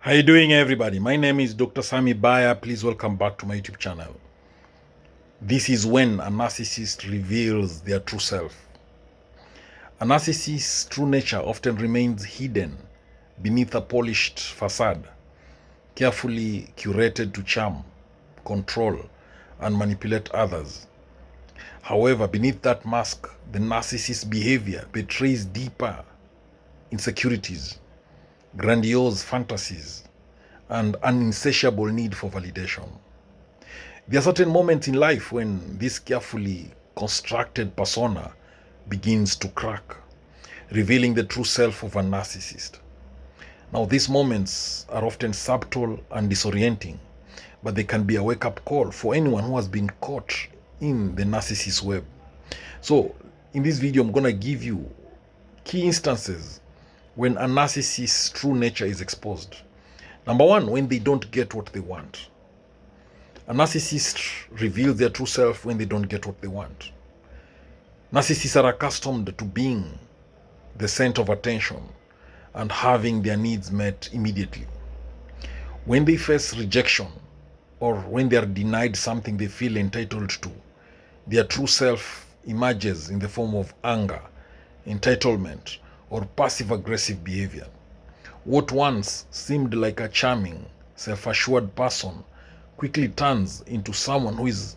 How you doing, everybody? My name is Dr. Sami Baya. Please welcome back to my YouTube channel. This is when a narcissist reveals their true self. A narcissist's true nature often remains hidden beneath a polished facade, carefully curated to charm, control, and manipulate others. However, beneath that mask, the narcissist's behavior betrays deeper insecurities, grandiose fantasies, and an insatiable need for validation. There are certain moments in life when this carefully constructed persona begins to crack, revealing the true self of a narcissist. Now, these moments are often subtle and disorienting, but they can be a wake-up call for anyone who has been caught in the narcissist web. So, in this video, I'm going to give you key instances when a narcissist's true nature is exposed. Number one, when they don't get what they want. A narcissist reveals their true self when they don't get what they want. Narcissists are accustomed to being the center of attention and having their needs met immediately. When they face rejection or when they are denied something they feel entitled to, their true self emerges in the form of anger, entitlement, or passive-aggressive behavior. What once seemed like a charming, self-assured person quickly turns into someone who is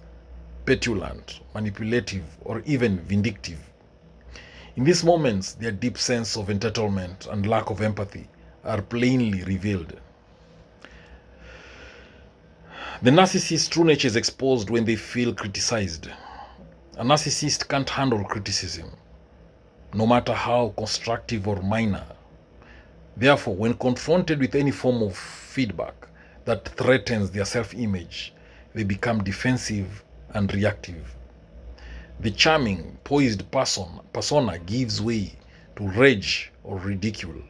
petulant, manipulative, or even vindictive. In these moments, their deep sense of entitlement and lack of empathy are plainly revealed. The narcissist's true nature is exposed when they feel criticized. A narcissist can't handle criticism, no matter how constructive or minor. Therefore, when confronted with any form of feedback that threatens their self-image, they become defensive and reactive. The charming, poised persona gives way to rage or ridicule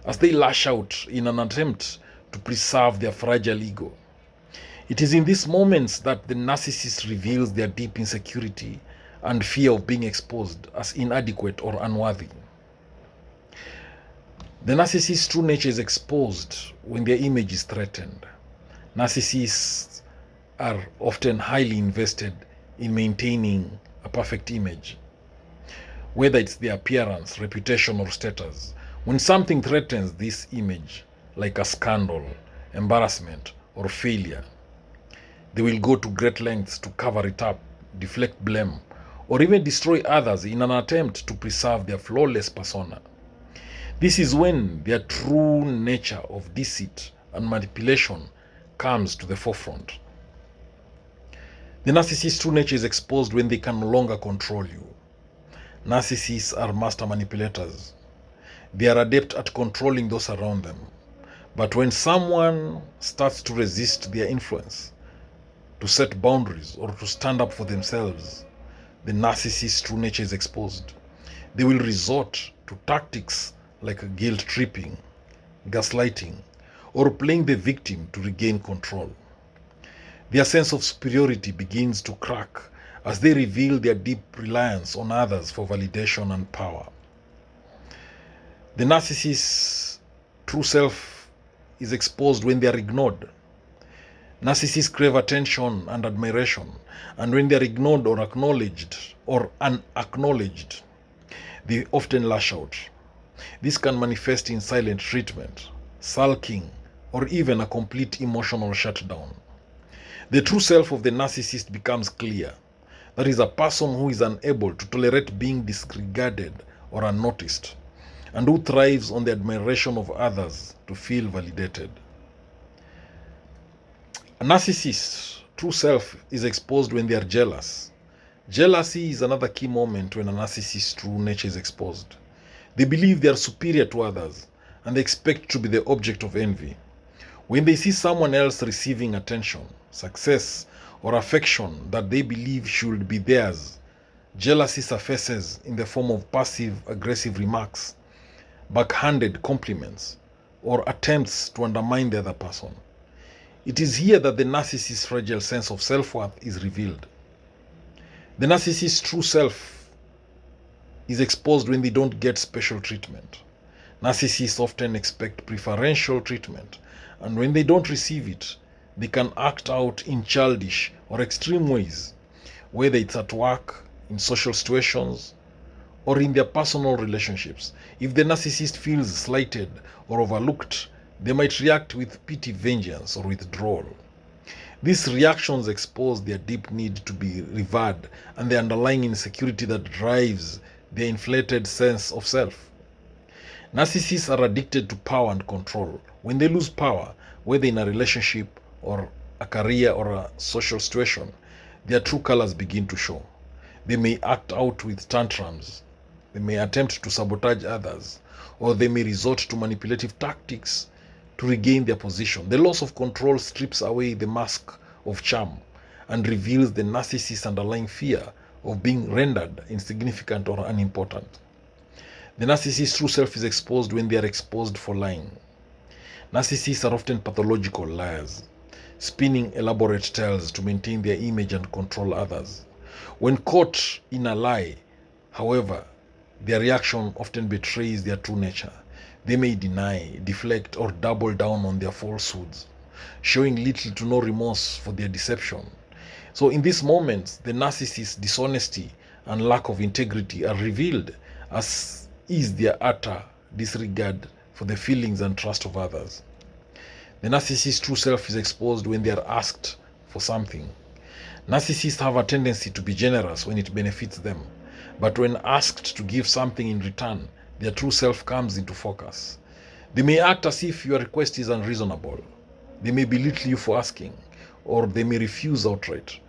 as they lash out in an attempt to preserve their fragile ego. It is in these moments that the narcissist reveals their deep insecurity and fear of being exposed as inadequate or unworthy. The narcissist's true nature is exposed when their image is threatened. Narcissists are often highly invested in maintaining a perfect image, whether it's their appearance, reputation, or status. When something threatens this image, like a scandal, embarrassment, or failure, they will go to great lengths to cover it up, deflect blame, or even destroy others in an attempt to preserve their flawless persona. This is when their true nature of deceit and manipulation comes to the forefront. The narcissist's true nature is exposed when they can no longer control you. Narcissists are master manipulators. They are adept at controlling those around them. But when someone starts to resist their influence, to set boundaries, or to stand up for themselves, the narcissist's true nature is exposed. They will resort to tactics like guilt tripping, gaslighting, or playing the victim to regain control. Their sense of superiority begins to crack as they reveal their deep reliance on others for validation and power. The narcissist's true self is exposed when they are ignored. Narcissists crave attention and admiration, and when they are ignored or unacknowledged, they often lash out. This can manifest in silent treatment, sulking, or even a complete emotional shutdown. The true self of the narcissist becomes clear. That is a person who is unable to tolerate being disregarded or unnoticed, and who thrives on the admiration of others to feel validated. A narcissist's true self is exposed when they are jealous. Jealousy is another key moment when a narcissist's true nature is exposed. They believe they are superior to others, and they expect to be the object of envy. When they see someone else receiving attention, success, or affection that they believe should be theirs, jealousy surfaces in the form of passive-aggressive remarks, backhanded compliments, or attempts to undermine the other person. It is here that the narcissist's fragile sense of self-worth is revealed. The narcissist's true self is exposed when they don't get special treatment. Narcissists often expect preferential treatment, and when they don't receive it, they can act out in childish or extreme ways, whether it's at work, in social situations, or in their personal relationships. If the narcissist feels slighted or overlooked, they might react with petty vengeance or withdrawal. These reactions expose their deep need to be revered and the underlying insecurity that drives their inflated sense of self. Narcissists are addicted to power and control. When they lose power, whether in a relationship or a career or a social situation, their true colors begin to show. They may act out with tantrums, they may attempt to sabotage others, or they may resort to manipulative tactics to regain their position. The loss of control strips away the mask of charm and reveals the narcissist's underlying fear of being rendered insignificant or unimportant. The narcissist's true self is exposed when they are exposed for lying. Narcissists are often pathological liars, spinning elaborate tales to maintain their image and control others. When caught in a lie, however, their reaction often betrays their true nature. They may deny, deflect, or double down on their falsehoods, showing little to no remorse for their deception. So in these moments, the narcissist's dishonesty and lack of integrity are revealed, as is their utter disregard for the feelings and trust of others. The narcissist's true self is exposed when they are asked for something. Narcissists have a tendency to be generous when it benefits them, but when asked to give something in return, their true self comes into focus. They may act as if your request is unreasonable. They may belittle you for asking, or they may refuse outright.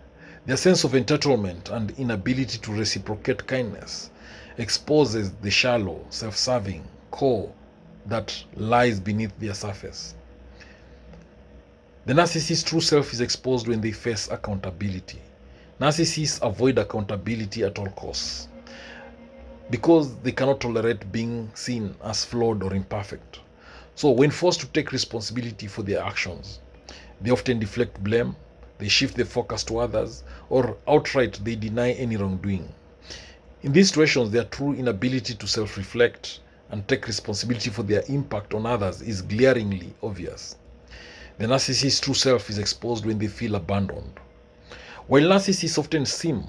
Their sense of entitlement and inability to reciprocate kindness exposes the shallow, self-serving core that lies beneath their surface. The narcissist's true self is exposed when they face accountability. Narcissists avoid accountability at all costs because they cannot tolerate being seen as flawed or imperfect. So when forced to take responsibility for their actions, they often deflect blame, they shift the focus to others, or outright they deny any wrongdoing. In these situations, their true inability to self-reflect and take responsibility for their impact on others is glaringly obvious. The narcissist's true self is exposed when they feel abandoned. While narcissists often seem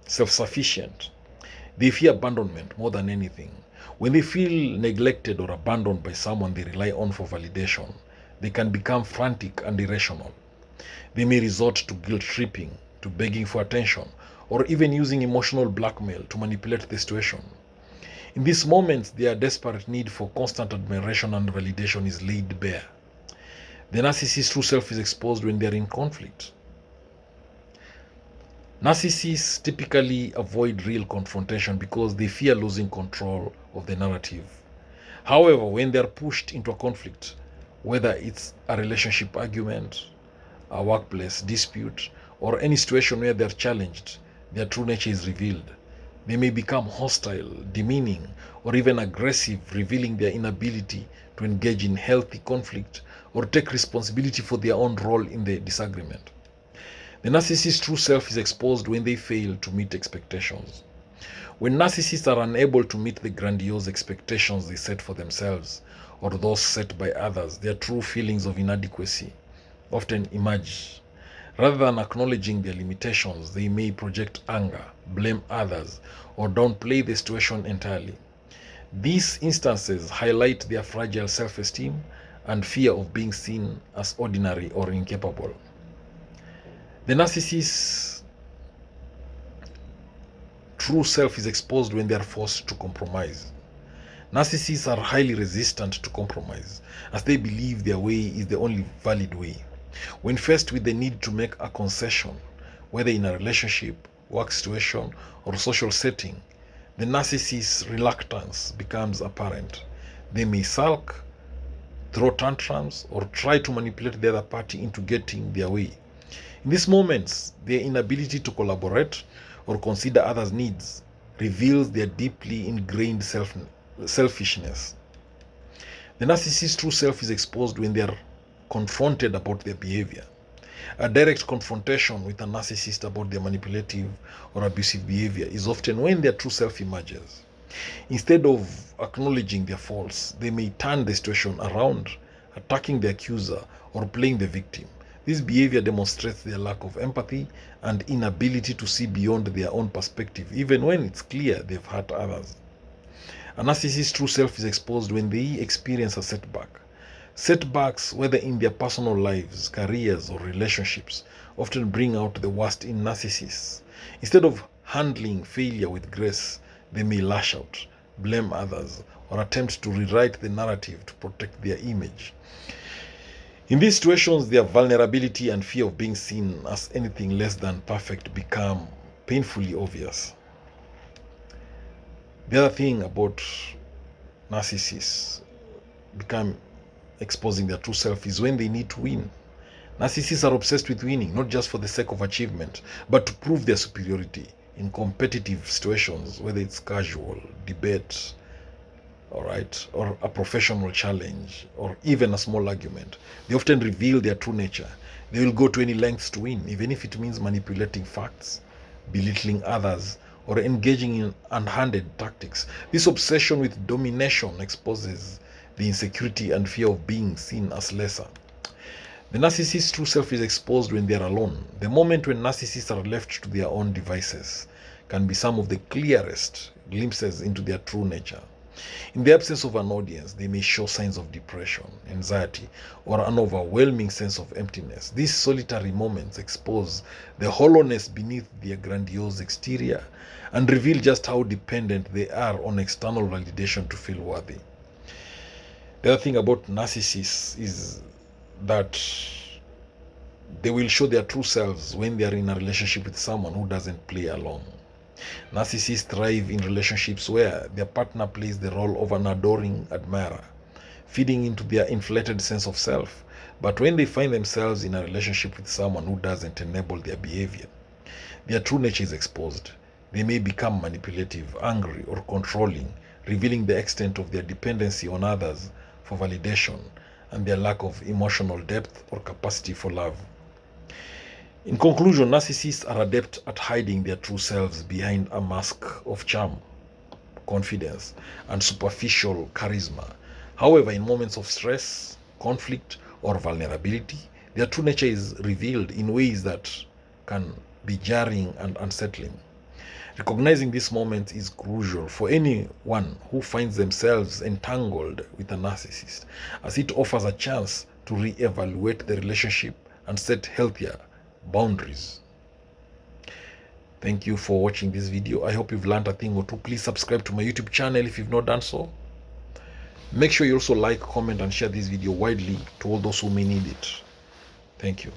self-sufficient, they fear abandonment more than anything. When they feel neglected or abandoned by someone they rely on for validation, they can become frantic and irrational. They may resort to guilt-tripping, to begging for attention, or even using emotional blackmail to manipulate the situation. In these moments, their desperate need for constant admiration and validation is laid bare. The narcissist's true self is exposed when they are in conflict. Narcissists typically avoid real confrontation because they fear losing control of the narrative. However, when they are pushed into a conflict, whether it's a relationship argument, a workplace dispute, or any situation where they are challenged, their true nature is revealed. They may become hostile, demeaning, or even aggressive, revealing their inability to engage in healthy conflict or take responsibility for their own role in the disagreement. The narcissist's true self is exposed when they fail to meet expectations. When narcissists are unable to meet the grandiose expectations they set for themselves or those set by others, their true feelings of inadequacy often emerge. Rather than acknowledging their limitations, they may project anger, blame others, or downplay the situation entirely. These instances highlight their fragile self-esteem and fear of being seen as ordinary or incapable. The narcissist's true self is exposed when they are forced to compromise. Narcissists are highly resistant to compromise, as they believe their way is the only valid way. When faced with the need to make a concession, whether in a relationship, work situation, or social setting, the narcissist's reluctance becomes apparent. They may sulk, throw tantrums, or try to manipulate the other party into getting their way. In these moments, their inability to collaborate or consider others' needs reveals their deeply ingrained selfishness. The narcissist's true self is exposed when they are confronted about their behavior. A direct confrontation with a narcissist about their manipulative or abusive behavior is often when their true self emerges. Instead of acknowledging their faults, they may turn the situation around, attacking the accuser or playing the victim. This behavior demonstrates their lack of empathy and inability to see beyond their own perspective, even when it's clear they've hurt others. A narcissist's true self is exposed when they experience a setback. Setbacks, whether in their personal lives, careers, or relationships, often bring out the worst in narcissists. Instead of handling failure with grace, they may lash out, blame others, or attempt to rewrite the narrative to protect their image. In these situations, their vulnerability and fear of being seen as anything less than perfect become painfully obvious. The other thing about narcissists become exposing their true self is when they need to win. Narcissists are obsessed with winning, not just for the sake of achievement, but to prove their superiority in competitive situations, whether it's casual, debate, all right, or a professional challenge, or even a small argument. They often reveal their true nature. They will go to any lengths to win, even if it means manipulating facts, belittling others, or engaging in unhanded tactics. This obsession with domination exposes the insecurity and fear of being seen as lesser. The narcissist's true self is exposed when they are alone. The moment when narcissists are left to their own devices can be some of the clearest glimpses into their true nature. In the absence of an audience, they may show signs of depression, anxiety, or an overwhelming sense of emptiness. These solitary moments expose the hollowness beneath their grandiose exterior and reveal just how dependent they are on external validation to feel worthy. The other thing about narcissists is that they will show their true selves when they are in a relationship with someone who doesn't play along. Narcissists thrive in relationships where their partner plays the role of an adoring admirer, feeding into their inflated sense of self. But when they find themselves in a relationship with someone who doesn't enable their behavior, their true nature is exposed. They may become manipulative, angry, or controlling, revealing the extent of their dependency on others for validation and their lack of emotional depth or capacity for love. In conclusion, narcissists are adept at hiding their true selves behind a mask of charm, confidence, and superficial charisma. However, in moments of stress, conflict, or vulnerability, their true nature is revealed in ways that can be jarring and unsettling. Recognizing this moment is crucial for anyone who finds themselves entangled with a narcissist, as it offers a chance to re-evaluate the relationship and set healthier boundaries. Thank you for watching this video. I hope you've learned a thing or two. Please subscribe to my YouTube channel if you've not done so. Make sure you also like, comment, and share this video widely to all those who may need it. Thank you.